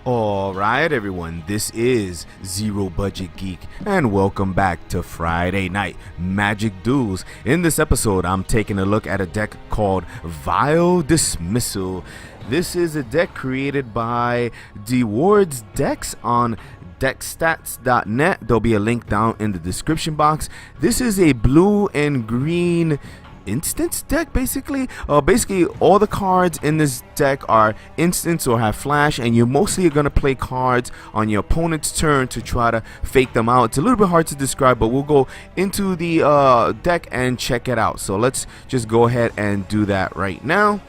Alright everyone, this is Zero Budget Geek and welcome back to Friday Night Magic Duels. In this episode I'm taking a look at a deck called VILE Dismissal. This is a deck created by Deworde's decks on deckstats.net. There'll be a link down in the description box. This is a blue and green instance deck. Basically all the cards in this deck are instants or have flash, and you're mostly going to play cards on your opponent's turn to try to fake them out. It's a little bit hard to describe, but we'll go into the deck and check it out. So let's just go ahead and do that right now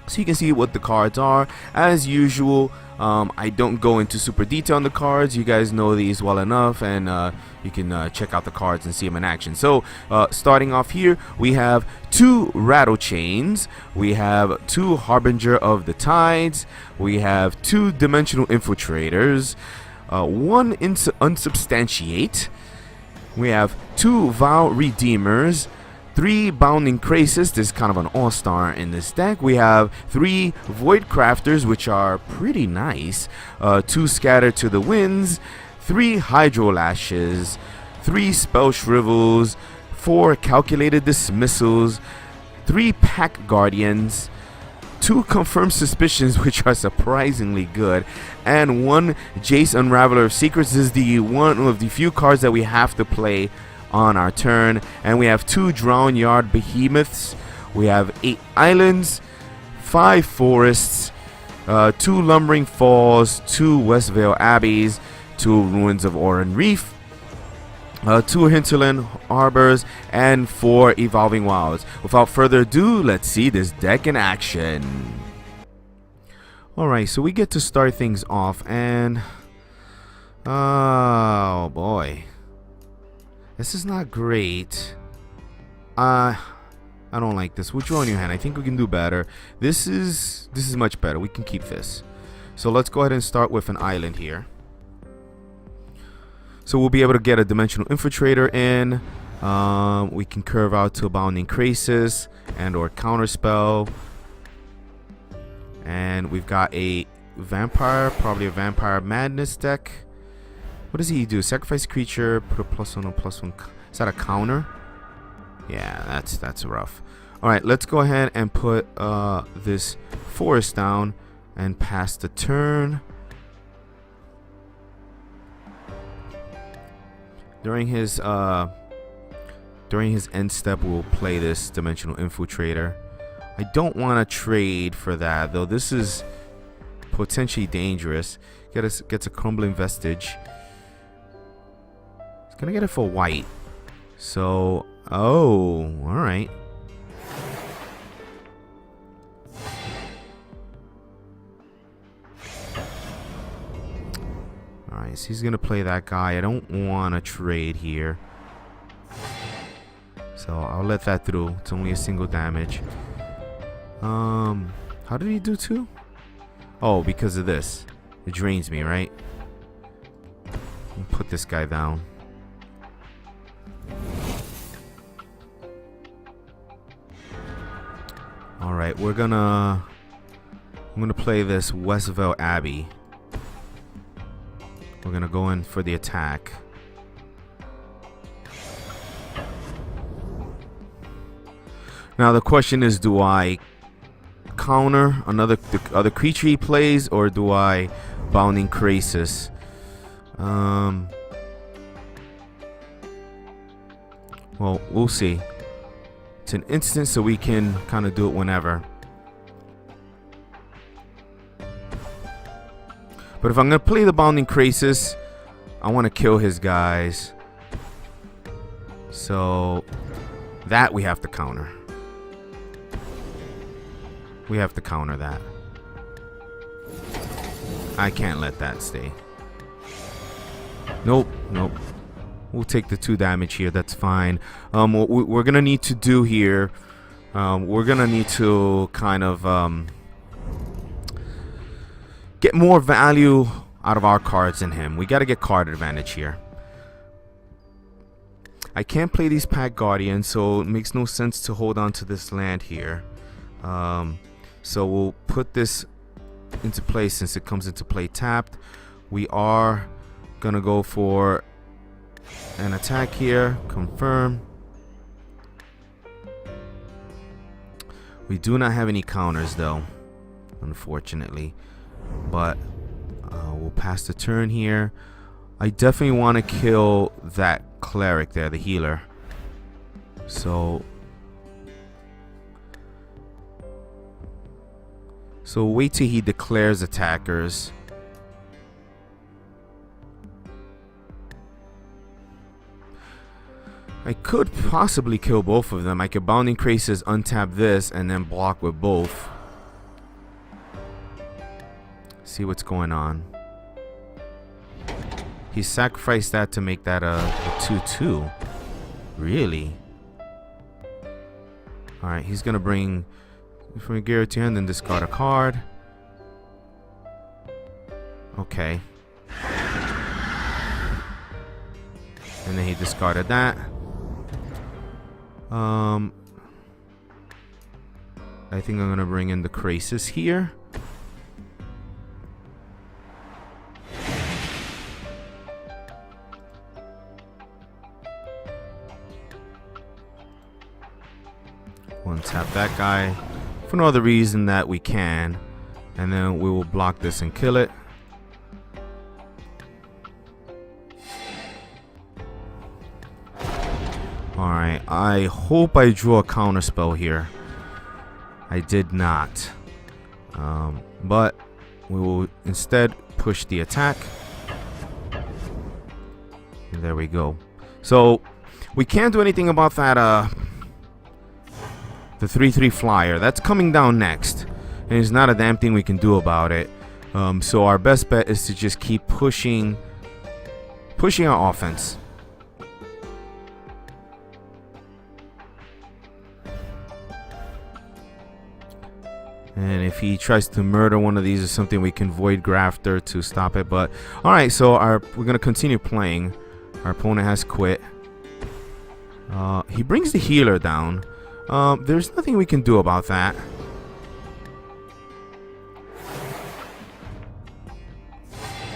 so you can see what the cards are. As usual, I don't go into super detail on the cards. You guys know these well enough, and you can check out the cards and see them in action. So starting off here, we have 2 Rattle Chains, we have 2 Harbinger of the Tides, we have 2 Dimensional Infiltrators, 1 Unsubstantiate, we have 2 Vile Redeemers, 3 Bounding Krasis. This is kind of an all-star in this deck. We have 3 Void Crafters, which are pretty nice, 2 Scatter to the Winds, 3 Hydro Lashes, 3 Spell Shrivels, 4 Calculated Dismissals, 3 Pack Guardians, 2 Confirmed Suspicions, which are surprisingly good, and 1 Jace Unraveler of Secrets. This is the one of the few cards that we have to play on our turn. And we have 2 Drown Yard Behemoths, we have 8 Islands, 5 Forests, 2 Lumbering Falls, 2 Westvale Abbeys, 2 Ruins of Oran Reef, 2 Hinterland Harbors, and 4 Evolving Wilds. Without further ado, let's see this deck in action. Alright, so we get to start things off, and oh boy, this is not great. I don't like this. We'll draw in your hand. I think we can do better. This is much better. We can keep this. So let's go ahead and start with an island here. So we'll be able to get a Dimensional Infiltrator in. We can curve out to a Bounding Krasis and or Counterspell. And we've got a Vampire, probably a Vampire Madness deck. What does he do? Sacrifice creature, put a +1/+1. Is that a counter? Yeah, that's rough. Alright, let's go ahead and put this forest down and pass the turn. During his end step, we'll play this Dimensional Infiltrator. I don't want to trade for that, though. This is potentially dangerous. Gets a Crumbling Vestige. Gonna get it for white. So, oh, alright. Alright, so he's gonna play that guy. I don't want to trade here, so I'll let that through. It's only a single damage. How did he do 2? Oh, because of this. It drains me, right? I'll put this guy down. Alright, I'm gonna play this Westvale Abbey. We're gonna go in for the attack. Now the question is, do I counter the other creature he plays, or do I Bounding Krasis? Well, we'll see. It's an instant, so we can kind of do it whenever. But if I'm going to play the Bounding Krasis, I want to kill his guys. So that we have to counter. We have to counter that. I can't let that stay. Nope. We'll take the 2 damage here. That's fine. What we're gonna need to do here, we're gonna need to kind of get more value out of our cards than him. We got to get card advantage here. I can't play these Pack Guardians, so it makes no sense to hold on to this land here. So we'll put this into play since it comes into play tapped. We are gonna go for an attack here. Confirm. We do not have any counters though, unfortunately, but we'll pass the turn here. I definitely want to kill that cleric there, the healer. So wait till he declares attackers. I could possibly kill both of them. I could Bounding Crisis, untap this, and then block with both. See what's going on. He sacrificed that to make that a 2/2. Really? Alright, he's gonna bring from a gear to hand and discard a card. Okay. And then he discarded that. I think I'm gonna bring in the Crisis here. One tap that guy for no other reason that we can, and then we will block this and kill it. Alright, I hope I drew a counter spell here. I did not. But we will instead push the attack. There we go. So we can't do anything about that the 3/3 flyer. That's coming down next, and there's not a damn thing we can do about it. So our best bet is to just keep pushing our offense. And if he tries to murder one of these or something, we can Void Grafter to stop it. But alright, so we're gonna continue playing. Our opponent has quit. He brings the healer down. There's nothing we can do about that.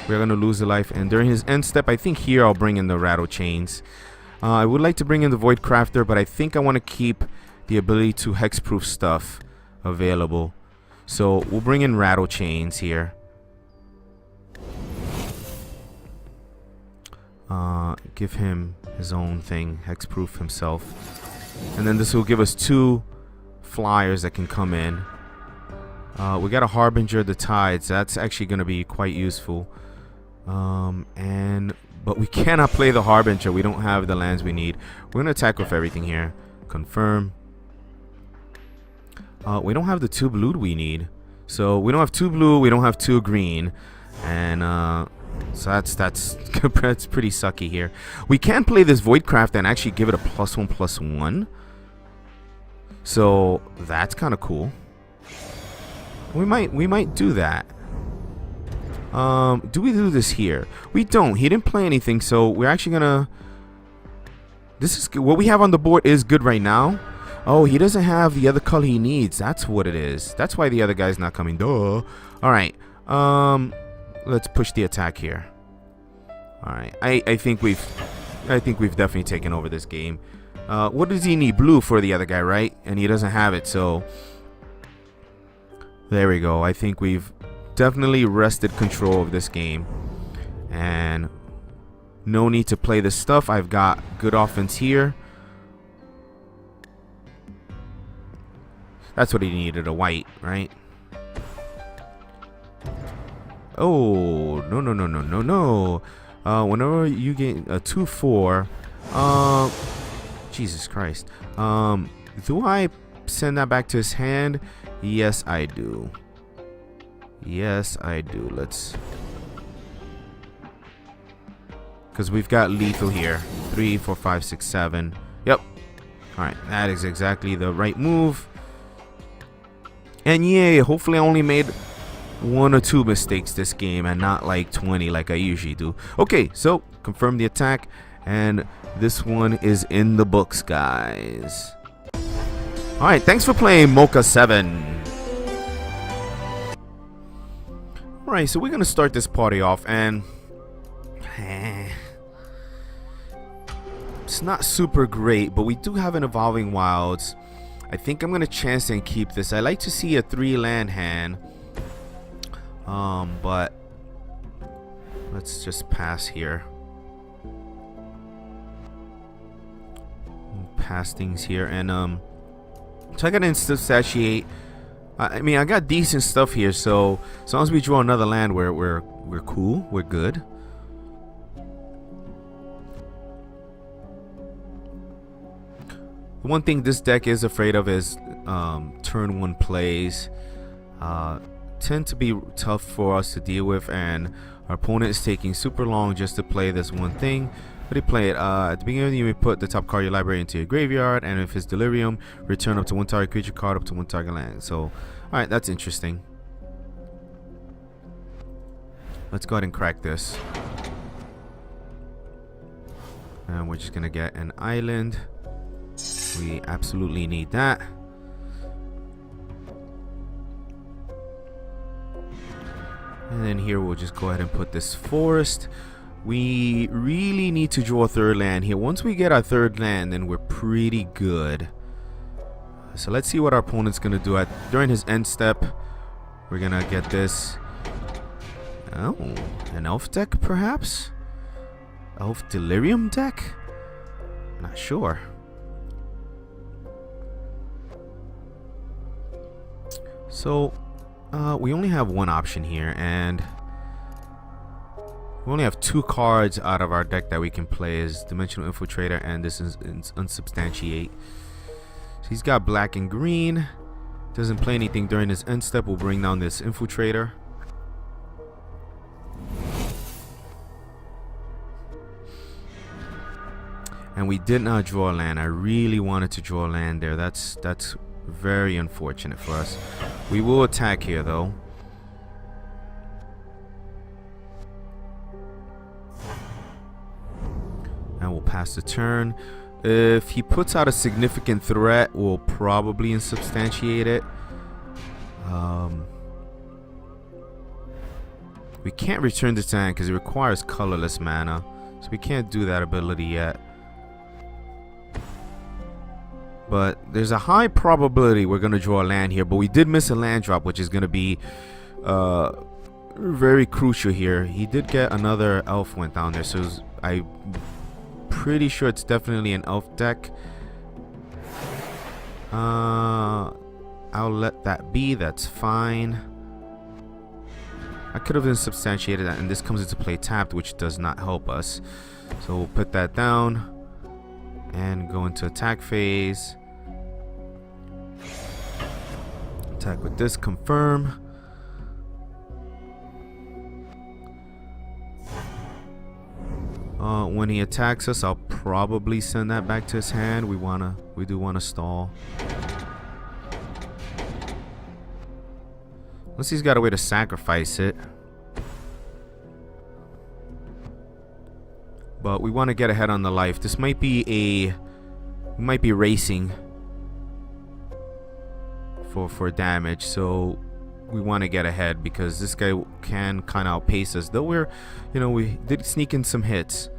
We're gonna lose a life, and during his end step, I think here I'll bring in the Rattle Chains. I would like to bring in the Void Crafter, but I think I want to keep the ability to hexproof stuff available. So we'll bring in Rattle Chains here. Give him his own thing, hexproof himself. And then this will give us 2 flyers that can come in. We got a Harbinger of the Tides. That's actually going to be quite useful. But we cannot play the Harbinger. We don't have the lands we need. We're going to attack with everything here. Confirm. We don't have the 2 blue we need. So we don't have 2 blue. We don't have 2 green. And so that's pretty sucky here. We can play this Voidcraft and actually give it a +1/+1. So that's kind of cool. We might do that. Do we do this here? We don't. He didn't play anything, so we're actually gonna. This is what we have on the board is good right now. Oh, he doesn't have the other color he needs. That's what it is. That's why the other guy's not coming. Duh. All right. Let's push the attack here. All right. I think we've definitely taken over this game. What does he need? Blue for the other guy, right? And he doesn't have it, so there we go. I think we've definitely wrested control of this game, and no need to play this stuff. I've got good offense here. That's what he needed, a white, right? Oh, no. Whenever you get a 2/4, Jesus Christ. Do I send that back to his hand? Yes, I do. Yes, I do. Let's... Because we've got lethal here. 3, 4, 5, 6, 7. Yep. Alright, that is exactly the right move. And yeah, hopefully I only made 1 or 2 mistakes this game and not like 20 like I usually do. Okay, so confirm the attack, and this one is in the books, guys. Alright, thanks for playing Mocha 7. Alright, so we're gonna start this party off, and it's not super great, but we do have an Evolving Wilds. I think I'm gonna chance and keep this. I like to see a 3 land hand, but let's just pass here. Pass things here, and so I gotta insubstantiate. I mean, I got decent stuff here, so as long as we draw another land, we're cool, we're good. The one thing this deck is afraid of is turn 1 plays. Tend to be tough for us to deal with, and our opponent is taking super long just to play this one thing. But he play it at the beginning. You may put the top card of your library into your graveyard, and if it's Delirium, return up to 1 target creature card, up to 1 target land. So, alright, that's interesting. Let's go ahead and crack this. And we're just gonna get an island. We absolutely need that. And then here we'll just go ahead and put this forest. We really need to draw a 3rd land here. Once we get our 3rd land, then we're pretty good. So let's see what our opponent's gonna do during his end step. We're gonna get this. Oh, an elf deck perhaps? Elf Delirium deck? Not sure. So we only have one option here, and we only have 2 cards out of our deck that we can play, is Dimensional Infiltrator and this is Unsubstantiate. So he's got black and green. Doesn't play anything during his end step. We'll bring down this Infiltrator. And we did not draw a land. I really wanted to draw a land there. That's very unfortunate for us. We will attack here though. And we'll pass the turn. If he puts out a significant threat, we'll probably insubstantiate it. We can't return this hand because it requires colorless mana, so we can't do that ability yet. But there's a high probability we're gonna draw a land here, but we did miss a land drop, which is gonna be very crucial here. He did get another elf went down there, so I'm pretty sure it's definitely an elf deck. I'll let that be. That's fine. I could have insubstantiated that, and this comes into play tapped, which does not help us. So we'll put that down and go into attack phase. Attack with this, confirm. When he attacks us, I'll probably send that back to his hand. We do wanna stall. Unless he's got a way to sacrifice it. But we want to get ahead on the life. This might be racing for damage, so we want to get ahead because this guy can kind of outpace us. Though we did sneak in some hits.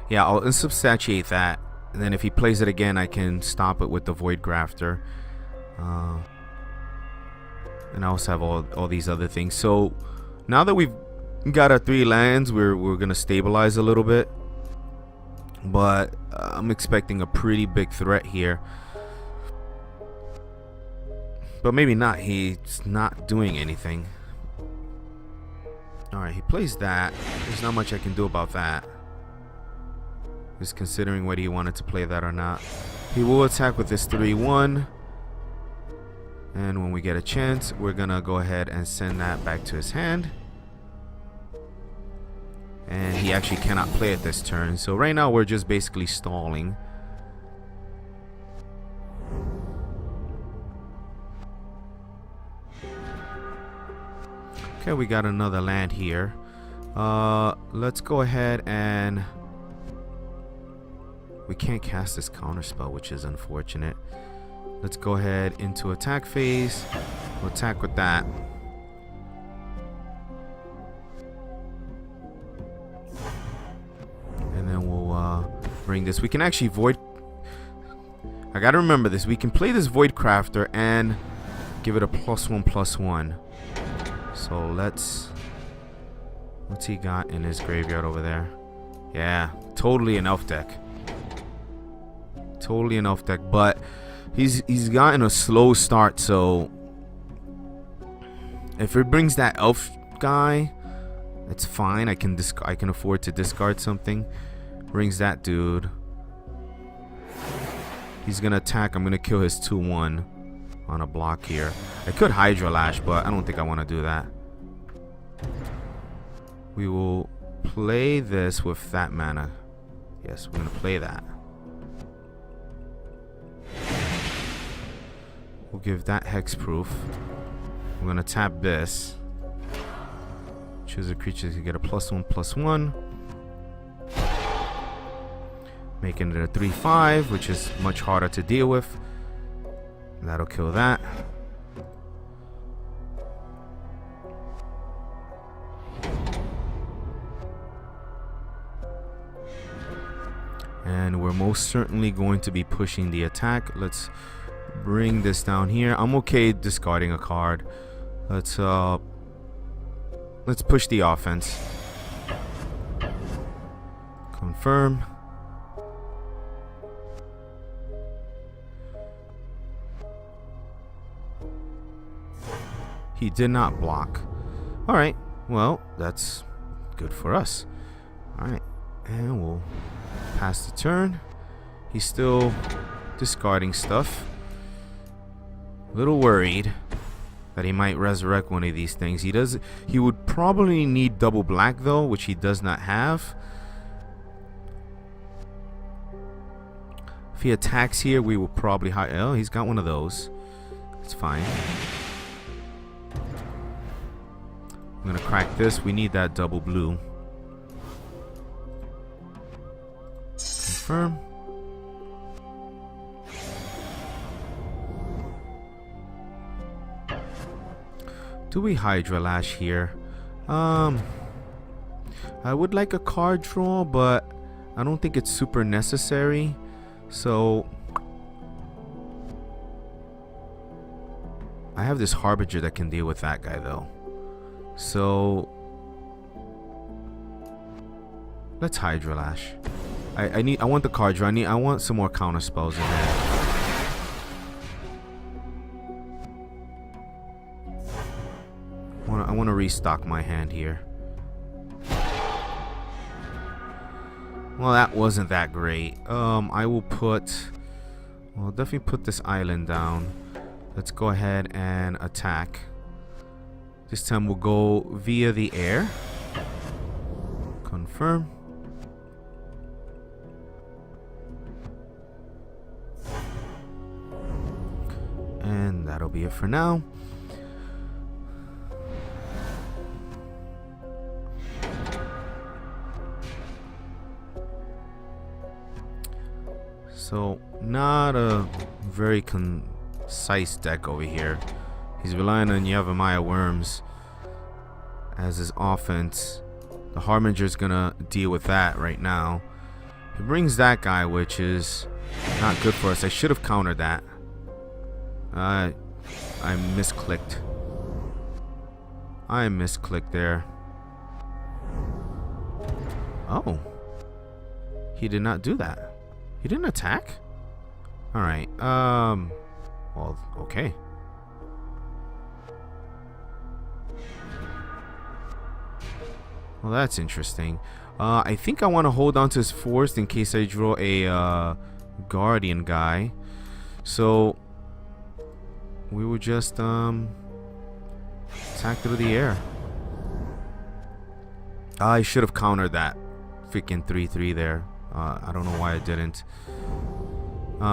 Yeah, I'll insubstantiate that, and then if he plays it again, I can stop it with the Void Grafter. And I also have all these other things. So now that we've got our 3 lands, we're gonna stabilize a little bit. But I'm expecting a pretty big threat here. But maybe not. He's not doing anything. Alright, he plays that. There's not much I can do about that. Just considering whether he wanted to play that or not. He will attack with this 3/1. And when we get a chance, we're gonna go ahead and send that back to his hand. And he actually cannot play it this turn. So right now we're just basically stalling. Okay, we got another land here. Let's go ahead and... We can't cast this counter spell, which is unfortunate. Let's go ahead into attack phase. We'll attack with that. And then we'll bring this. We can actually void. I gotta remember this. We can play this Void Crafter and give it a +1/+1. So let's. What's he got in his graveyard over there? Yeah, totally an elf deck. Totally an elf deck, but he's gotten a slow start. So if it brings that elf guy, that's fine. I can afford to discard something. Brings that dude. He's gonna attack. I'm gonna kill his 2/1 on a block here. I could Hydra Lash, but I don't think I want to do that. We will play this with that mana. Yes, we're gonna play that. We'll give that hexproof. We're gonna tap this. Choose a creature to get a +1/+1. Making it a 3/5, which is much harder to deal with. That'll kill that. And we're most certainly going to be pushing the attack. Let's bring this down here. I'm okay discarding a card. Let's push the offense. Confirm. He did not block. Alright, well, that's good for us. Alright, and we'll pass the turn. He's still discarding stuff. A little worried that he might resurrect one of these things. He would probably need double black though, which he does not have. If he attacks here, we will probably oh, he's got one of those. It's fine. I'm gonna crack this. We need that double blue. Confirm. Do we Hydra Lash here? I would like a card draw, but I don't think it's super necessary. So I have this Harbinger that can deal with that guy though. So let's Hydra Lash. I want the card draw. I want some more counter spells in there. I want to restock my hand here. Well, that wasn't that great. I will definitely put this island down. Let's go ahead and attack. This time we'll go via the air. Confirm. And that'll be it for now. So, not a very concise deck over here. He's relying on Yavimaya Worms as his offense. The Harbinger's gonna deal with that right now. He brings that guy, which is not good for us. I should have countered that. I misclicked. I misclicked there. Oh. He did not do that. He didn't attack? Alright. Well, okay. Well, that's interesting. I think I want to hold on to his forest in case I draw a guardian guy. So we will just attack through the air. I should have countered that freaking 3/3 there. I don't know why I didn't.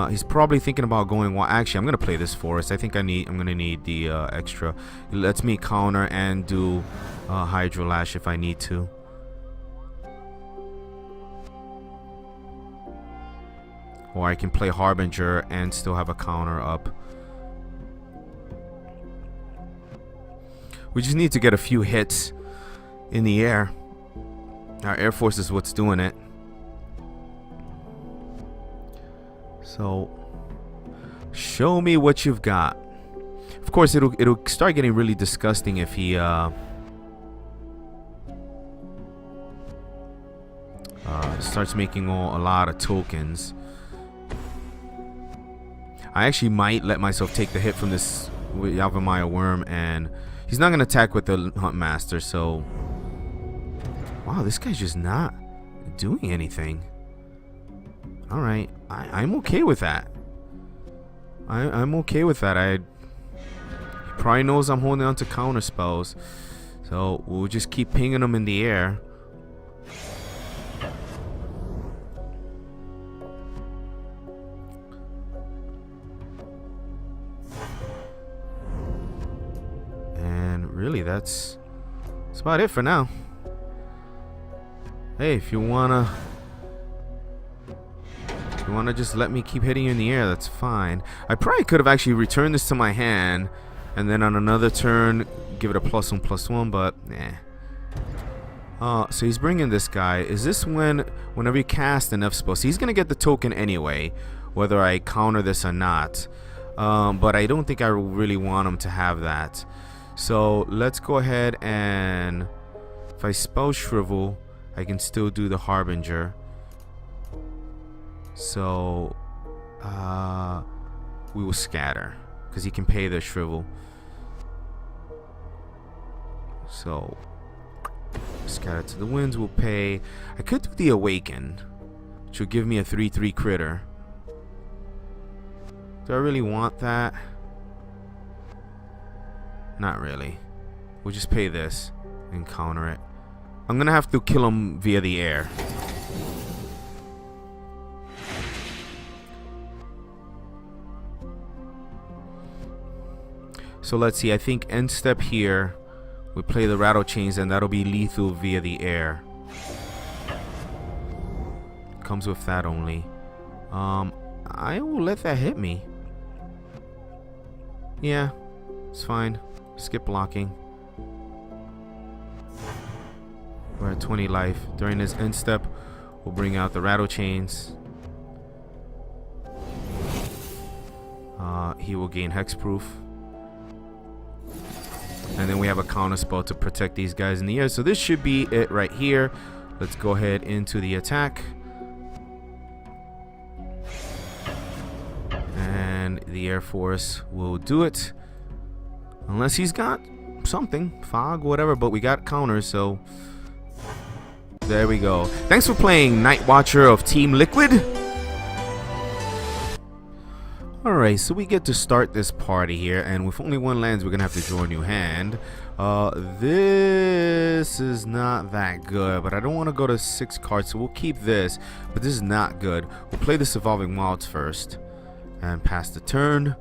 He's probably thinking about going. Well, actually, I'm gonna play this forest. I think I'm gonna need the extra. It lets me counter and do Hydro Lash if I need to. Or I can play Harbinger and still have a counter up. We just need to get a few hits in the air. Our Air Force is what's doing it. So, show me what you've got. Of course, it'll start getting really disgusting if he starts making a lot of tokens. I actually might let myself take the hit from this Yavimaya Worm, and he's not going to attack with the Hunt Master, so... Wow, this guy's just not doing anything. Alright, I'm okay with that. I'm okay with that. He probably knows I'm holding on to counter spells, so we'll just keep pinging him in the air. Really, that's about it for now. Hey, if you wanna just let me keep hitting you in the air, that's fine. I probably could have actually returned this to my hand and then on another turn give it a +1/+1, but so he's bringing this guy. Is this whenever you cast an F spell? So he's gonna get the token anyway, whether I counter this or not. But I don't think I really want him to have that. So let's go ahead and if I spell Shrivel, I can still do the Harbinger. So we will scatter because he can pay the Shrivel. So scatter to the winds will pay. I could do the Awaken, which will give me a 3/3 critter. Do I really want that? Not really. We'll just pay this and counter it. I'm gonna have to kill him via the air. So let's see. I think end step here. We play the Rattle Chains and that'll be lethal via the air. Comes with that only. I will let that hit me. Yeah, it's fine. Skip blocking. We're at 20 life. During this end step, we'll bring out the Rattle Chains. He will gain Hexproof. And then we have a counter spell to protect these guys in the air. So this should be it right here. Let's go ahead into the attack. And the Air Force will do it. Unless he's got something, fog, whatever, but we got counters, so there we go. Thanks for playing, Night Watcher of Team Liquid. Alright, so we get to start this party here, and with only one lands, we're gonna have to draw a new hand. This is not that good, but I don't want to go to 6 cards, so we'll keep this, but this is not good. We'll play this Evolving Wilds first, and pass the turn.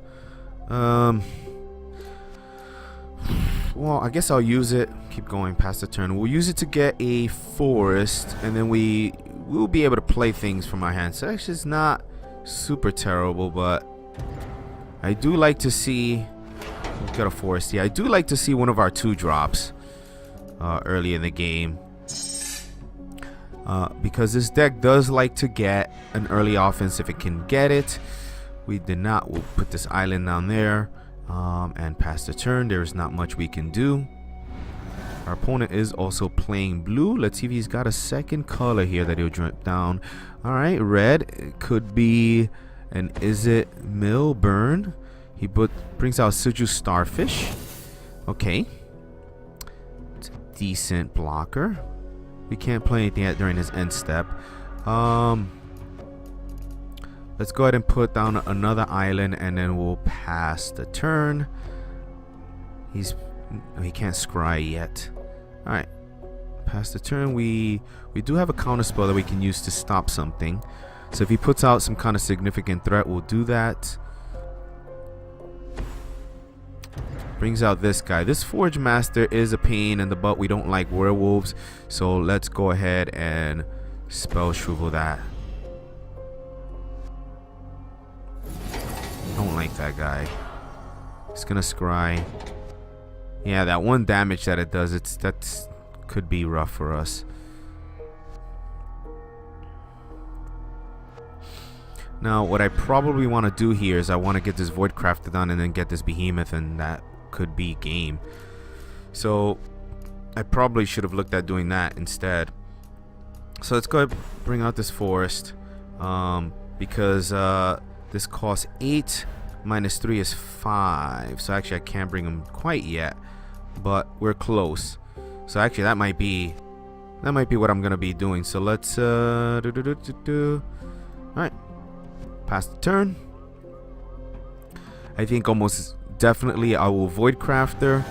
Well, I guess I'll use it. Keep going past the turn. We'll use it to get a forest, and then we'll be able to play things from our hand. So actually, it's not super terrible, but I do like to see. We've got a forest here. I do like to see one of our 2-drops early in the game, because this deck does like to get an early offense if it can get it. We did not. We'll put this island down there. And pass the turn. There's not much we can do. Our opponent is also playing blue. Let's see if he's got a second color here that he'll drop down. Alright, red. It could be an Is It Milburn. He brings out Sigil Starfish. Okay. It's a decent blocker. We can't play anything yet during his end step. Let's go ahead and put down another island, and then we'll pass the turn. He can't scry yet. All right, pass the turn. We do have a counter spell that we can use to stop something. So if he puts out some kind of significant threat, we'll do that. Brings out this guy. This Forge Master is a pain in the butt. We don't like werewolves, so let's go ahead and spell Shrivel that. like that guy. It's gonna scry. Yeah, that one damage that it does, that's could be rough for us. Now, what I probably want to do here is I want to get this Voidcraft done and then get this Behemoth, and that could be game. So I probably should have looked at doing that instead. So let's go ahead and bring out this Forest, because this costs 8 minus 3 is 5. So actually I can't bring them quite yet, but we're close. So actually that might be what I'm gonna be doing. So let's all right, pass the turn. I think almost definitely I will Voidcrafter,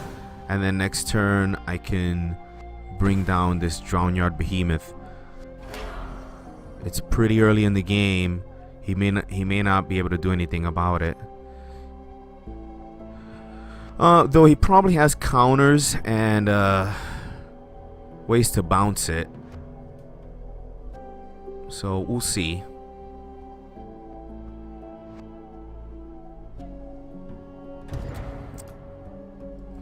and then next turn I can bring down this Drownyard Behemoth. It's pretty early in the game. He may not be able to do anything about it. Though he probably has counters and ways to bounce it. So we'll see.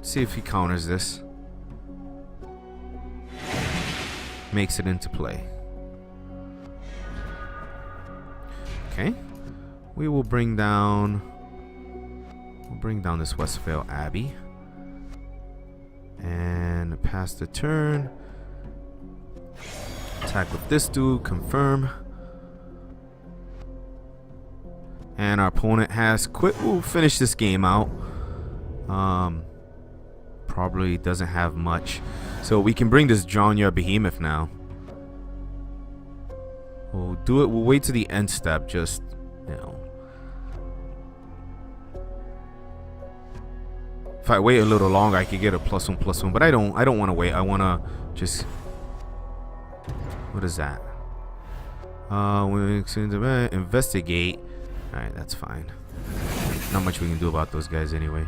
See if he counters this. Makes it into play. Okay. We will bring down this Westvale Abbey. And pass the turn. Attack with this dude, confirm. And our opponent has quit. We'll finish this game out. Probably doesn't have much, so we can bring this Drownyard Behemoth now. We'll do it. We'll wait to the end step. Just, you know, if I wait a little longer, I could get a +1/+1. But I don't want to wait. I want to just. What is that? Investigate. All right, that's fine. Not much we can do about those guys anyway.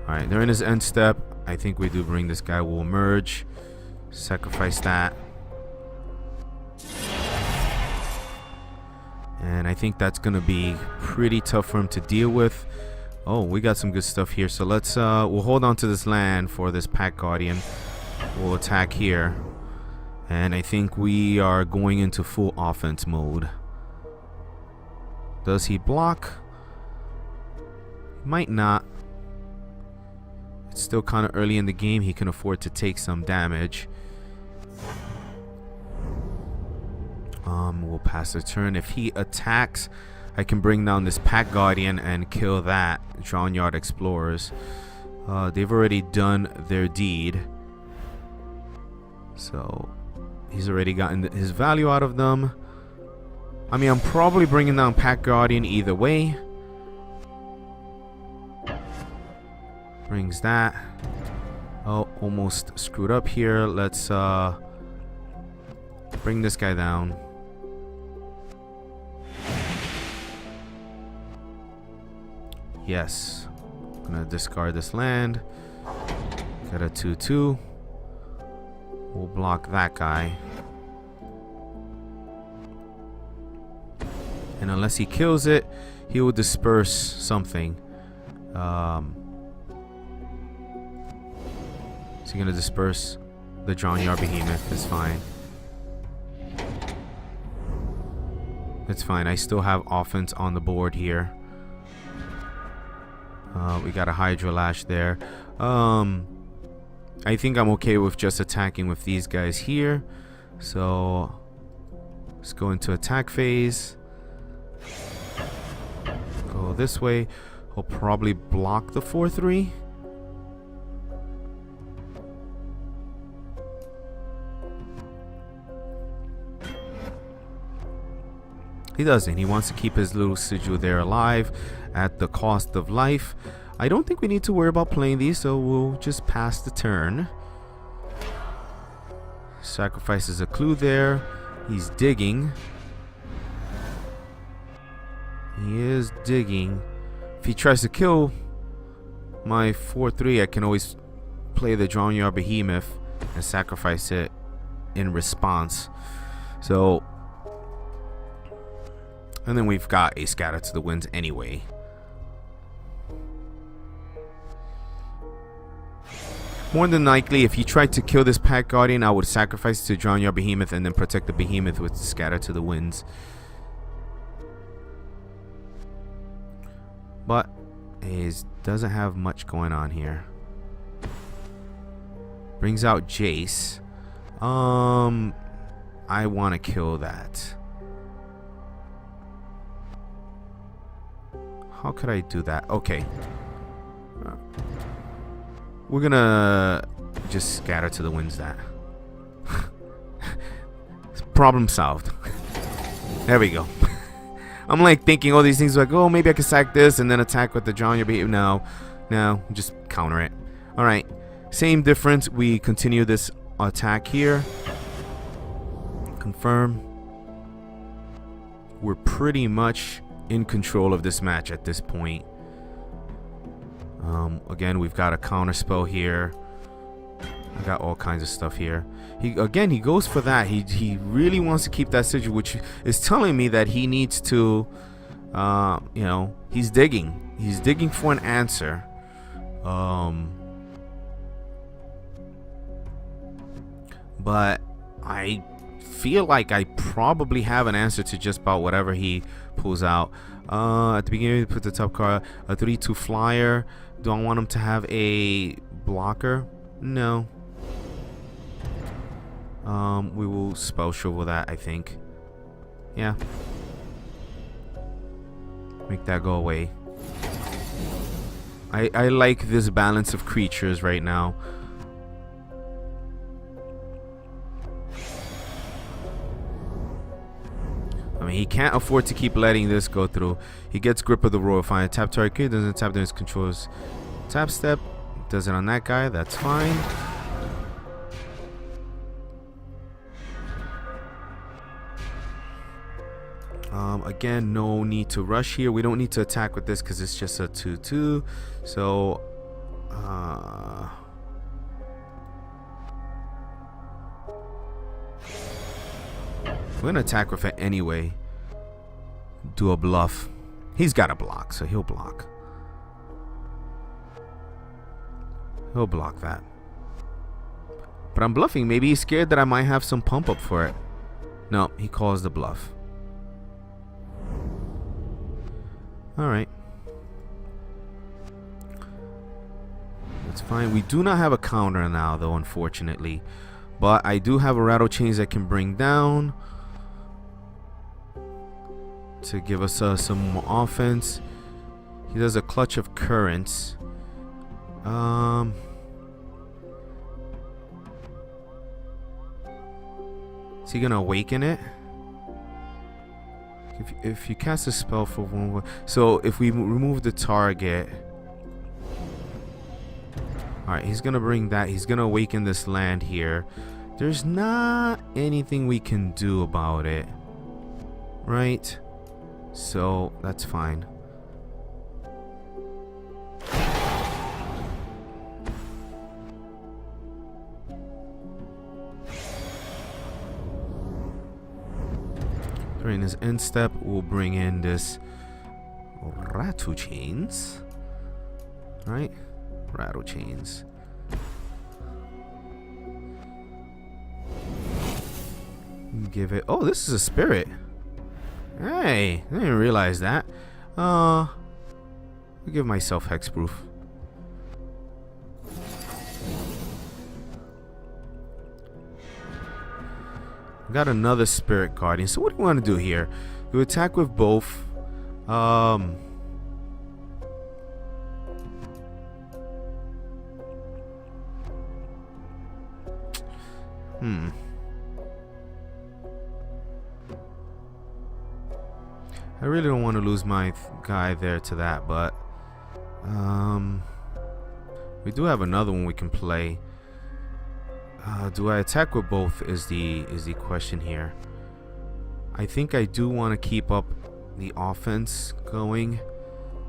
Alright, they're in his end step. I think we do bring this guy. We'll merge. Sacrifice that. And I think that's going to be pretty tough for him to deal with. Oh, we got some good stuff here. So let's, we'll hold on to this land for this Pack Guardian. We'll attack here. And I think we are going into full offense mode. Does he block? Might not. Still kind of early in the game. He can afford to take some damage. We'll pass the turn. If he attacks, I can bring down this Pack Guardian and kill that Drownyard Explorers. They've already done their deed, so he's already gotten his value out of them. I mean, I'm probably bringing down Pack Guardian either way. Brings that. Oh, almost screwed up here. Let's bring this guy down. Yes. Gonna discard this land. Got a 2/2. We'll block that guy. And unless he kills it, he will disperse something. Is he gonna disperse the Drownyard Behemoth? It's fine. It's fine. I still have offense on the board here. We got a Hydro Lash there. I think I'm okay with just attacking with these guys here. So let's go into attack phase. Go this way. We'll probably block the 4/3. He doesn't. He wants to keep his little sigil there alive at the cost of life. I don't think we need to worry about playing these, so we'll just pass the turn. Sacrifices a clue there. He's digging. He is digging. If he tries to kill my 4/3, I can always play the Drownyard Behemoth and sacrifice it in response. So, and then we've got a Scatter to the Winds anyway. More than likely, if he tried to kill this Pack Guardian, I would sacrifice to drown your behemoth and then protect the behemoth with Scatter to the Winds. But it doesn't have much going on here. Brings out Jace. I want to kill that. How could I do that? Okay. We're gonna just Scatter to the Winds that. Problem solved. There we go. I'm like thinking all these things like, oh, maybe I can sack this and then attack with the drown your behavior. No, just counter it. All right, same difference. We continue this attack here. Confirm. We're pretty much in control of this match at this point. Again, we've got a counter spell here. I got all kinds of stuff here. He goes for that. He really wants to keep that sigil, which is telling me that he needs to, you know, he's digging. He's digging for an answer. But I feel like I probably have an answer to just about whatever he pulls out. At the beginning, put the top card, a 3/2 flyer. Do I want him to have a blocker? No. We will spell shovel that, I think. Yeah. Make that go away. I like this balance of creatures right now. I mean, he can't afford to keep letting this go through. He gets grip of the Royal Fire. Tap target, doesn't tap his controls. Tap step, does it on that guy, that's fine. Again, no need to rush here. We don't need to attack with this because it's just a 2/2. So, we're gonna attack with it anyway. Do a bluff. He's got a block, so he'll block. He'll block that. But I'm bluffing. Maybe he's scared that I might have some pump up for it. No, he calls the bluff. Alright. That's fine. We do not have a counter now, though, unfortunately. But I do have a Rattle Chains that can bring down to give us some more offense. He does a Clutch of Currents. Is he gonna awaken it? If you cast a spell for one, so if we remove the target, all right, he's gonna bring that. He's gonna awaken this land here. There's not anything we can do about it, right? So that's fine. During his end step, we'll bring in this Rattle Chains. Right? Rattle Chains. Give it. Oh, this is a spirit. Hey, I didn't realize that. I'll give myself hexproof. Got another Spirit Guardian. So what do we want to do here? We attack with both. I really don't want to lose my guy there to that, but we do have another one we can play. Do I attack with both is the question here. I think I do want to keep up the offense going,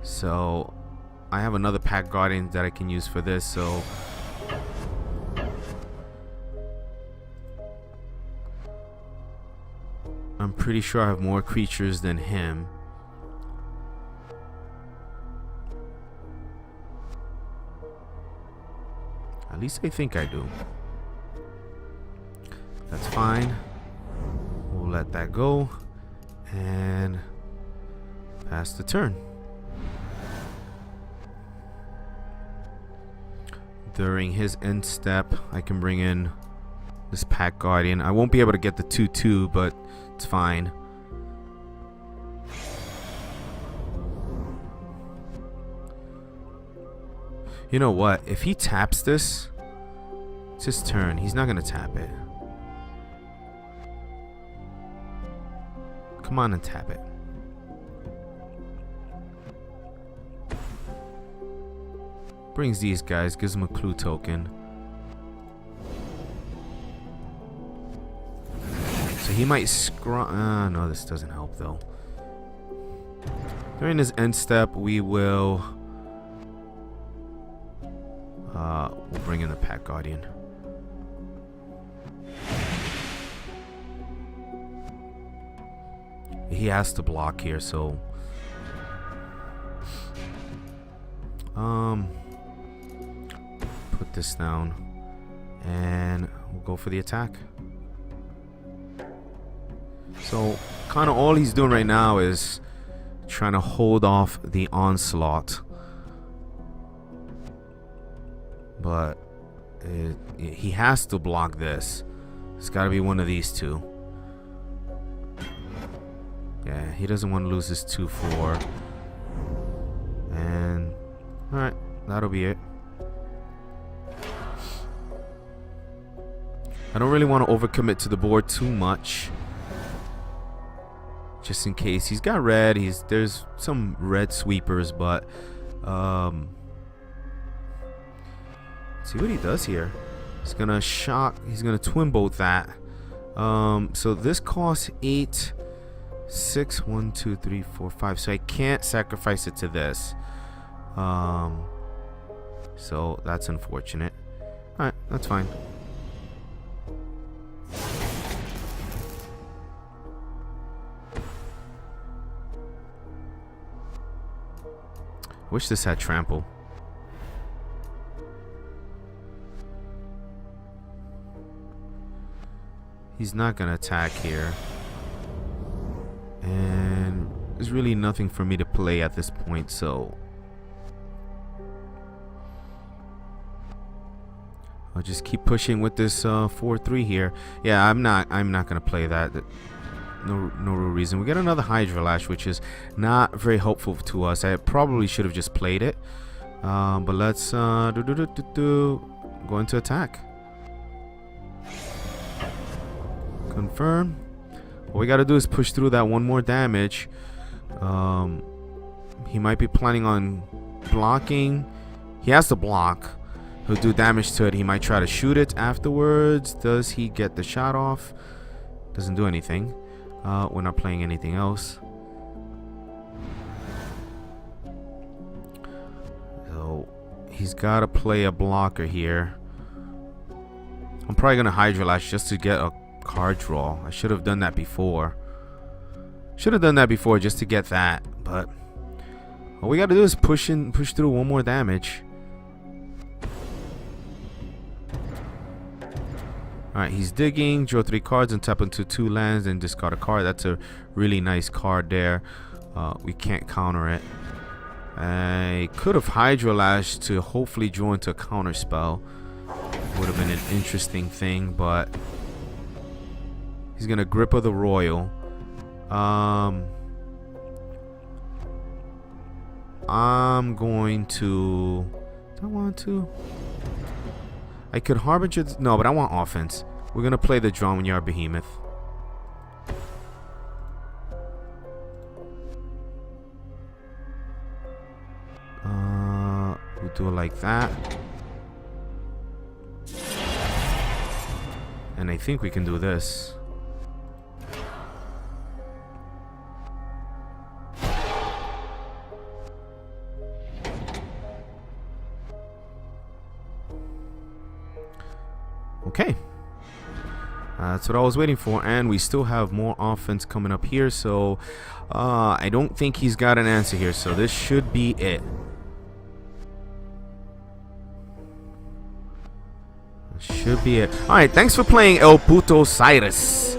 so I have another Pack Guardian that I can use for this. So I'm pretty sure I have more creatures than him. At least I think I do. That's fine. We'll let that go. And pass the turn. During his end step, I can bring in this Pack Guardian. I won't be able to get the 2/2, but it's fine. You know what? If he taps this, it's his turn. He's not gonna tap it. Come on and tap it. Brings these guys, gives them a clue token. So he might no, this doesn't help though. During his end step, we will we'll bring in the Pack Guardian. He has to block here, so put this down and we'll go for the attack. So kind of all he's doing right now is trying to hold off the onslaught, but he has to block this. It's got to be one of these two. Yeah, he doesn't want to lose his 2/4. And alright, that'll be it. I don't really want to overcommit to the board too much, just in case. He's got red. There's some red sweepers, but let's see what he does here. He's gonna shock. He's gonna twin bolt that. So this costs 8, 6, 1, 2, 3, 4, 5. So I can't sacrifice it to this. So that's unfortunate. All right, that's fine. Wish this had trample. He's not gonna attack here, and there's really nothing for me to play at this point, so I'll just keep pushing with this 4/3 here. Yeah, I'm not gonna play that. No real reason. We get another Hydra Lash, which is not very helpful to us. I probably should have just played it, but let's go into attack. Confirm. All we gotta do is push through that one more damage. He might be planning on blocking. He has to block. He'll do damage to it. He might try to shoot it afterwards. Does he get the shot off? Doesn't do anything. We're not playing anything else. So he's got to play a blocker here. I'm probably going to Hydra Lash just to get a card draw. I should have done that before. Just to get that. But all we got to do is push through one more damage. Alright, he's digging, draw 3 cards and tap into 2 lands and discard a card. That's a really nice card there. We can't counter it. I could have Hydra Lash to hopefully draw into a counter spell. Would have been an interesting thing, but he's gonna Grip of the Royal. I'm going to. Do I want to? I could Harbinger. No, but I want offense. We're going to play the Dromyard Behemoth. We'll do it like that. And I think we can do this. Okay, that's what I was waiting for, and we still have more offense coming up here, so I don't think he's got an answer here, so this should be it. Should be it. Alright, thanks for playing El Puto Cyrus.